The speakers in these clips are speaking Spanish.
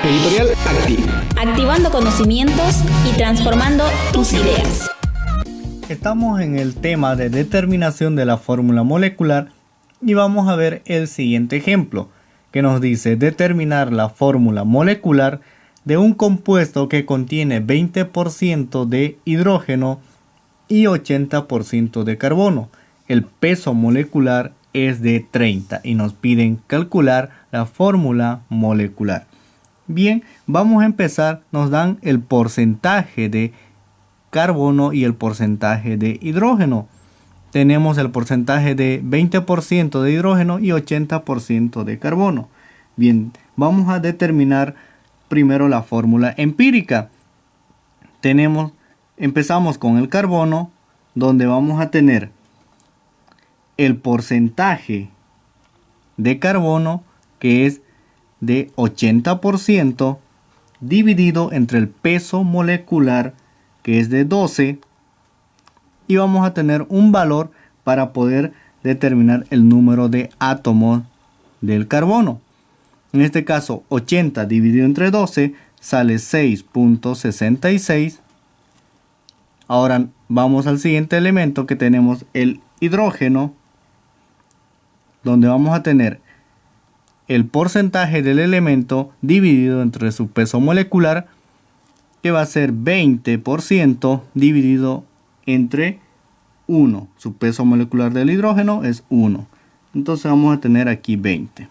Editorial Acti. Activando conocimientos y transformando tus ideas. Estamos en el tema de determinación de la fórmula molecular y vamos a ver el siguiente ejemplo que nos dice determinar la fórmula molecular de un compuesto que contiene 20% de hidrógeno y 80% de carbono. El peso molecular es de 30 y nos piden calcular la fórmula molecular. Bien, vamos a empezar. Nos dan el porcentaje de carbono y el porcentaje de hidrógeno. Tenemos el porcentaje de 20% de hidrógeno y 80% de carbono. Bien, vamos a determinar primero la fórmula empírica. Empezamos con el carbono, donde vamos a tener el porcentaje de carbono, que es de 80%, dividido entre el peso molecular, que es de 12, y vamos a tener un valor para poder determinar el número de átomos del carbono. En este caso, 80 dividido entre 12 sale 6.66. Ahora vamos al siguiente elemento, que tenemos el hidrógeno, donde vamos a tener el porcentaje del elemento dividido entre su peso molecular, que va a ser 20% dividido entre 1. Su peso molecular del hidrógeno es 1. Entonces vamos a tener aquí 20.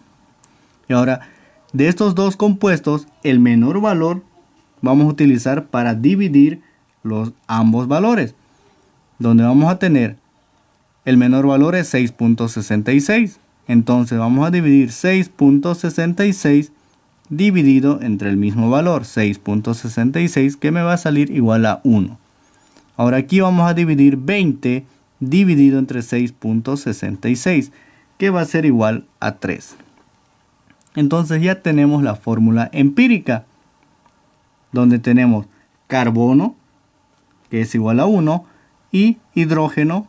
Y ahora, de estos dos compuestos, el menor valor vamos a utilizar para dividir ambos valores, donde vamos a tener el menor valor es 6.66. Entonces vamos a dividir 6.66 dividido entre el mismo valor, 6.66, que me va a salir igual a 1. Ahora aquí vamos a dividir 20 dividido entre 6.66, que va a ser igual a 3. Entonces ya tenemos la fórmula empírica, donde tenemos carbono, que es igual a 1, y hidrógeno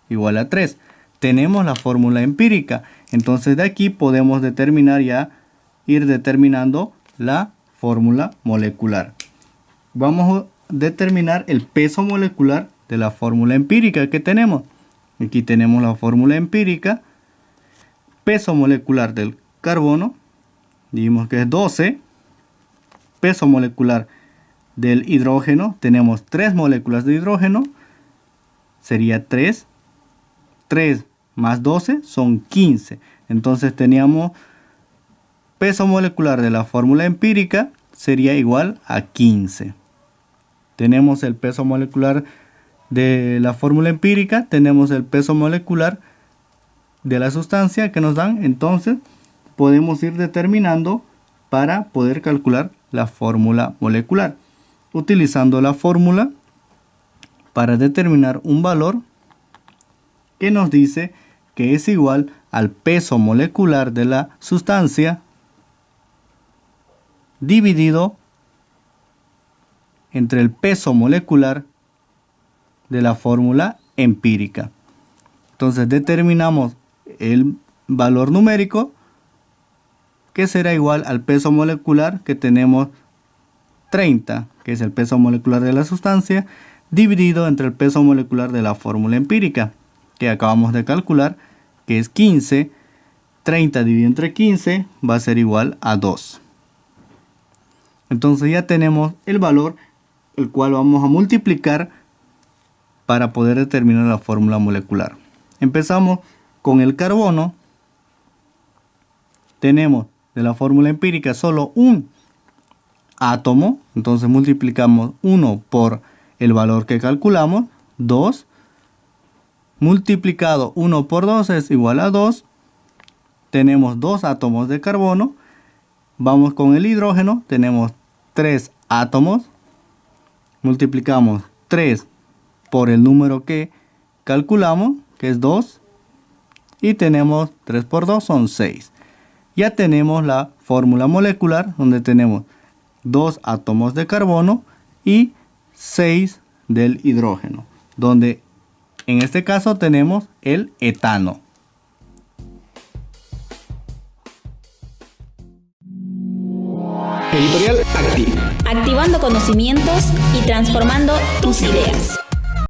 igual a 3. Tenemos la fórmula empírica. Entonces de aquí podemos ir determinando la fórmula molecular. Vamos a determinar el peso molecular de la fórmula empírica que tenemos. Aquí tenemos la fórmula empírica. Peso molecular del carbono, dijimos que es 12. Peso molecular del hidrógeno, tenemos 3 moléculas de hidrógeno, sería 3. 3 más 12 son 15. Entonces teníamos peso molecular de la fórmula empírica sería igual a 15. Tenemos el peso molecular de la fórmula empírica, tenemos el peso molecular de la sustancia que nos dan. Entonces podemos ir determinando para poder calcular la fórmula molecular, utilizando la fórmula para determinar un valor que nos dice que es igual al peso molecular de la sustancia dividido entre el peso molecular de la fórmula empírica. Entonces determinamos el valor numérico, que será igual al peso molecular que tenemos 30, que es el peso molecular de la sustancia, dividido entre el peso molecular de la fórmula empírica, que acabamos de calcular, que es 15. 30 dividido entre 15 va a ser igual a 2. Entonces ya tenemos el valor, el cual vamos a multiplicar para poder determinar la fórmula molecular. Empezamos con el carbono. Tenemos de la fórmula empírica solo un átomo, entonces multiplicamos 1 por el valor que calculamos, 2. Multiplicado 1 por 2 es igual a 2. Tenemos 2 átomos de carbono. Vamos con el hidrógeno, tenemos 3 átomos. Multiplicamos 3 por el número que calculamos, que es 2. Y tenemos 3 por 2 son 6. Ya tenemos la fórmula molecular, donde tenemos 2 átomos de carbono y 6 del hidrógeno, donde en este caso tenemos el etano. Editorial Acti. Activando conocimientos y transformando tus ideas.